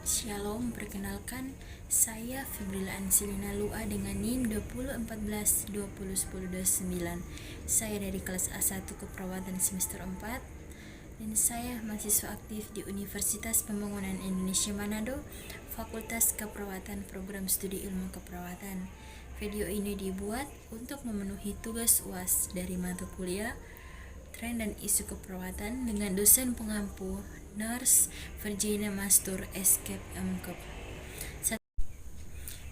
Shalom, perkenalkan saya Fibrila Ansilina Lua dengan NIM 2014-2010-29. Saya dari kelas A1 Keperawatan semester 4 dan saya mahasiswa aktif di Universitas Pembangunan Indonesia Manado, Fakultas Keperawatan Program Studi Ilmu Keperawatan. Video ini dibuat untuk memenuhi tugas UAS dari mata kuliah Tren dan Isu Keperawatan dengan dosen pengampu Nurse Virginia Mastur Escape MKep.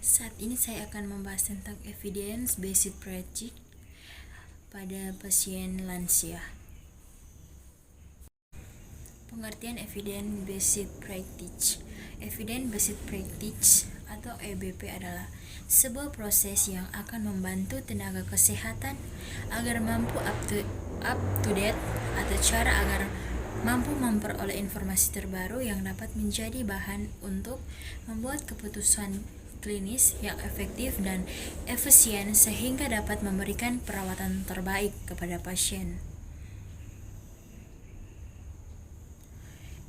Saat ini saya akan membahas tentang evidence based practice pada pasien lansia. Pengertian evidence based practice. Evidence based practice atau EBP adalah sebuah proses yang akan membantu tenaga kesehatan agar mampu up to date atau cara agar mampu memperoleh informasi terbaru yang dapat menjadi bahan untuk membuat keputusan klinis yang efektif dan efisien sehingga dapat memberikan perawatan terbaik kepada pasien.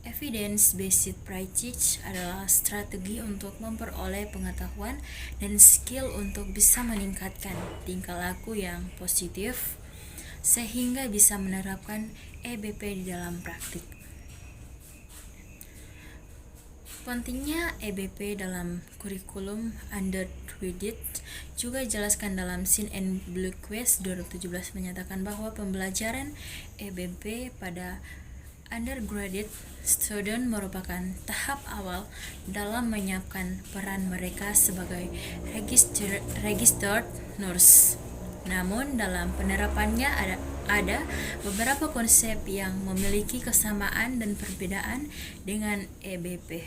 Evidence-based practice adalah strategi untuk memperoleh pengetahuan dan skill untuk bisa meningkatkan tingkah laku yang positif sehingga bisa menerapkan EBP di dalam praktik. Pentingnya EBP dalam kurikulum undergraduate juga dijelaskan dalam Sin and Bloomquist 2017 menyatakan bahwa pembelajaran EBP pada undergraduate student merupakan tahap awal dalam menyiapkan peran mereka sebagai registered nurse. Namun dalam penerapannya ada beberapa konsep yang memiliki kesamaan dan perbedaan dengan EBP.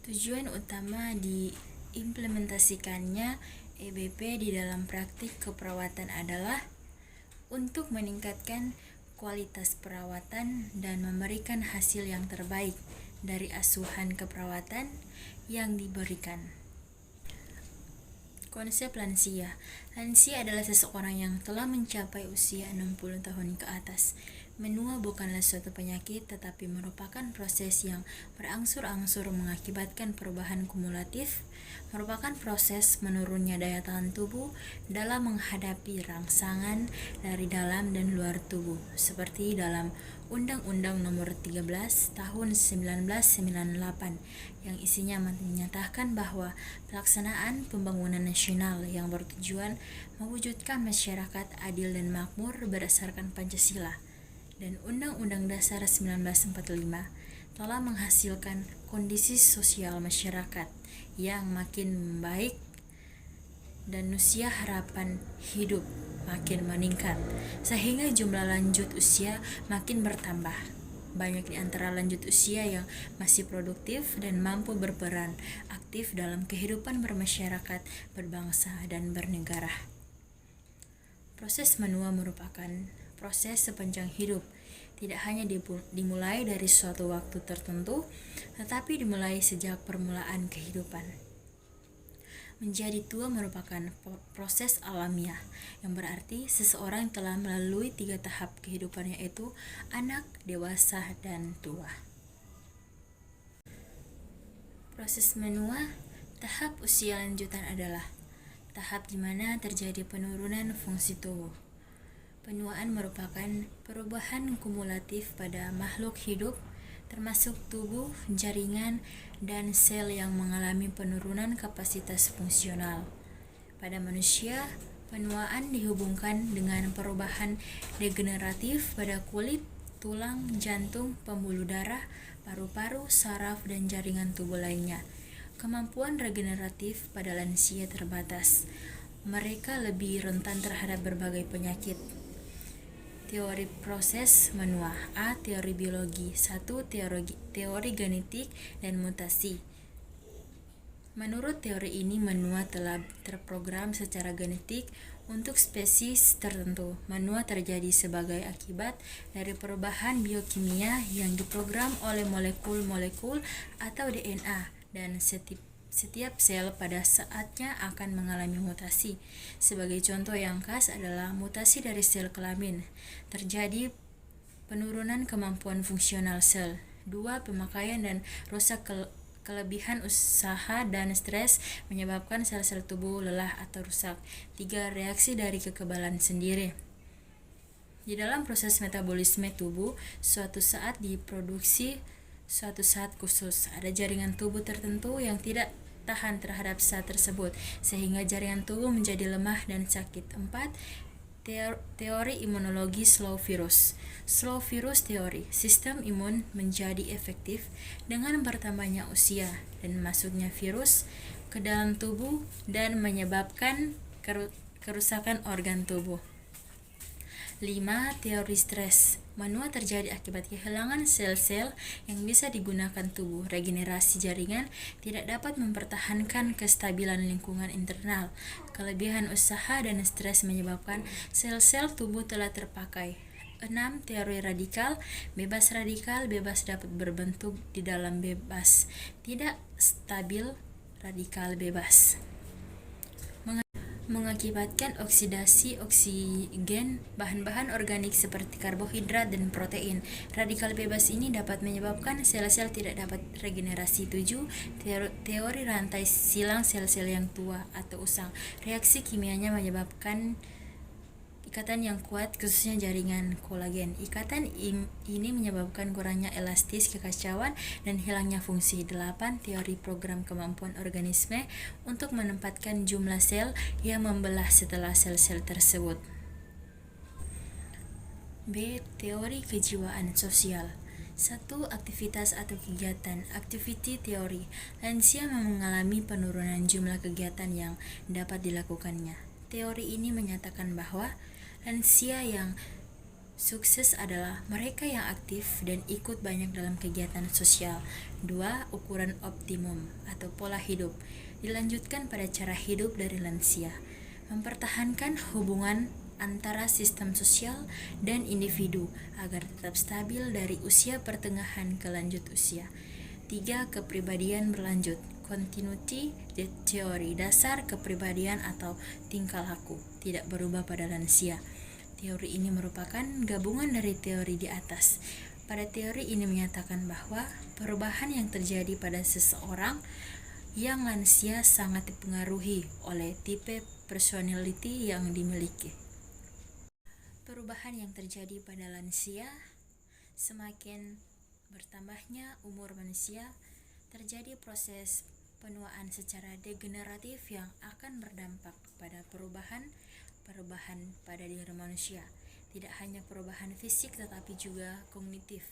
Tujuan utama diimplementasikannya EBP di dalam praktik keperawatan adalah untuk meningkatkan kualitas perawatan dan memberikan hasil yang terbaik dari asuhan keperawatan yang diberikan. Konsep lansia. Lansia adalah seseorang yang telah mencapai usia 60 tahun ke atas. Menua bukanlah suatu penyakit, tetapi merupakan proses yang berangsur-angsur mengakibatkan perubahan kumulatif, merupakan proses menurunnya daya tahan tubuh dalam menghadapi rangsangan dari dalam dan luar tubuh, seperti dalam Undang-Undang Nomor 13 Tahun 1998 yang isinya menyatakan bahwa pelaksanaan pembangunan nasional yang bertujuan mewujudkan masyarakat adil dan makmur berdasarkan Pancasila dan Undang-Undang Dasar 1945 telah menghasilkan kondisi sosial masyarakat yang makin baik dan usia harapan hidup makin meningkat, sehingga jumlah lanjut usia makin bertambah. Banyak di antara lanjut usia yang masih produktif dan mampu berperan aktif dalam kehidupan bermasyarakat, berbangsa, dan bernegara. Proses menua merupakan proses sepanjang hidup, tidak hanya dimulai dari suatu waktu tertentu, tetapi dimulai sejak permulaan kehidupan. Menjadi tua merupakan proses alamiah, yang berarti seseorang telah melalui 3 tahap kehidupan, yaitu anak, dewasa, dan tua. Proses menua, tahap usia lanjutan adalah tahap di mana terjadi penurunan fungsi tubuh. Penuaan merupakan perubahan kumulatif pada makhluk hidup, termasuk tubuh, jaringan, dan sel yang mengalami penurunan kapasitas fungsional. Pada manusia, penuaan dihubungkan dengan perubahan degeneratif pada kulit, tulang, jantung, pembuluh darah, paru-paru, saraf, dan jaringan tubuh lainnya. Kemampuan regeneratif pada lansia terbatas. Mereka lebih rentan terhadap berbagai penyakit. Teori proses menua. A. Teori biologi. 1. Teori genetik dan mutasi. Menurut teori ini, menua telah terprogram secara genetik untuk spesies tertentu. Menua terjadi sebagai akibat dari perubahan biokimia yang diprogram oleh molekul-molekul atau DNA, dan setiap sel pada saatnya akan mengalami mutasi. Sebagai contoh yang khas adalah mutasi dari sel kelamin. Terjadi penurunan kemampuan fungsional sel. 2. Pemakaian dan rusak kelebihan usaha dan stres menyebabkan sel-sel tubuh lelah atau rusak. 3. Reaksi dari kekebalan sendiri. Di dalam proses metabolisme tubuh, suatu saat diproduksi suatu saat khusus. Ada jaringan tubuh tertentu yang tidak tahan terhadap zat tersebut, sehingga jaringan tubuh menjadi lemah dan sakit. 4. Teori imunologi slow virus. Slow virus teori, sistem imun menjadi efektif dengan bertambahnya usia dan masuknya virus ke dalam tubuh dan menyebabkan kerusakan organ tubuh. 5. Teori stres. Menua terjadi akibat kehilangan sel-sel yang bisa digunakan tubuh. Regenerasi jaringan tidak dapat mempertahankan kestabilan lingkungan internal. Kelebihan usaha dan stres menyebabkan sel-sel tubuh telah terpakai. 6. Teori radikal. Bebas radikal dapat berbentuk di dalam bebas, tidak stabil radikal bebas, mengakibatkan oksidasi oksigen bahan-bahan organik seperti karbohidrat dan protein. Radikal bebas ini dapat menyebabkan sel-sel tidak dapat regenerasi. 7. Teori rantai silang sel-sel yang tua atau usang. Reaksi kimianya menyebabkan ikatan yang kuat, khususnya jaringan kolagen. Ikatan ini menyebabkan kurangnya elastis, kekacauan, dan hilangnya fungsi. 8. Teori program kemampuan organisme untuk menempatkan jumlah sel yang membelah setelah sel-sel tersebut. B. Teori kejiwaan sosial. 1. Aktivitas atau kegiatan. Activity theory. Lansia mengalami penurunan jumlah kegiatan yang dapat dilakukannya. Teori ini menyatakan bahwa lansia yang sukses adalah mereka yang aktif dan ikut banyak dalam kegiatan sosial. 2. Ukuran optimum atau pola hidup. Dilanjutkan pada cara hidup dari lansia. Mempertahankan hubungan antara sistem sosial dan individu agar tetap stabil dari usia pertengahan ke lanjut usia. 3. Kepribadian berlanjut. Continuity theory. Dasar kepribadian atau tingkah laku tidak berubah pada lansia. Teori ini merupakan gabungan dari teori di atas. Pada teori ini menyatakan bahwa perubahan yang terjadi pada seseorang yang lansia sangat dipengaruhi oleh tipe personality yang dimiliki. Perubahan yang terjadi pada lansia, semakin bertambahnya umur manusia, terjadi proses penuaan secara degeneratif yang akan berdampak pada perubahan pada diri manusia. Tidak hanya perubahan fisik tetapi juga kognitif,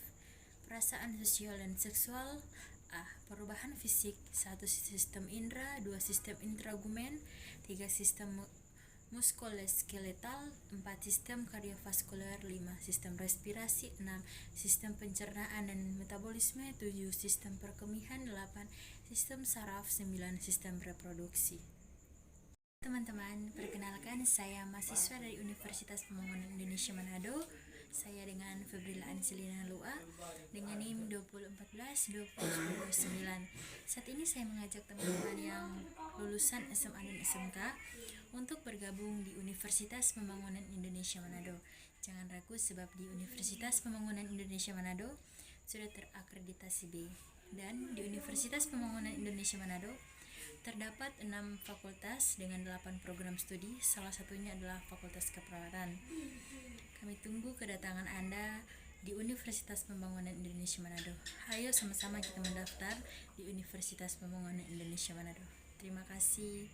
perasaan sosial dan seksual. Perubahan fisik. 1. Sistem indera. 2. Sistem intragumen. 3. Sistem muskuloskeletal. 4. Sistem kardiovaskuler. 5. Sistem respirasi. 6. Sistem pencernaan dan metabolisme. 7. Sistem perkemihan. 8. Sistem saraf. 9. Sistem reproduksi. Teman-teman, perkenalkan saya mahasiswa dari Universitas Pembangunan Indonesia Manado. Saya dengan Febrila Anselina Lua dengan NIM 2014-2019. Saat ini saya mengajak teman-teman yang lulusan SMA dan SMK untuk bergabung di Universitas Pembangunan Indonesia Manado. Jangan ragu sebab di Universitas Pembangunan Indonesia Manado sudah terakreditasi B. Dan di Universitas Pembangunan Indonesia Manado terdapat 6 fakultas dengan 8 program studi, salah satunya adalah Fakultas Keperawatan. Kami tunggu kedatangan Anda di Universitas Pembangunan Indonesia Manado. Ayo sama-sama kita mendaftar di Universitas Pembangunan Indonesia Manado. Terima kasih.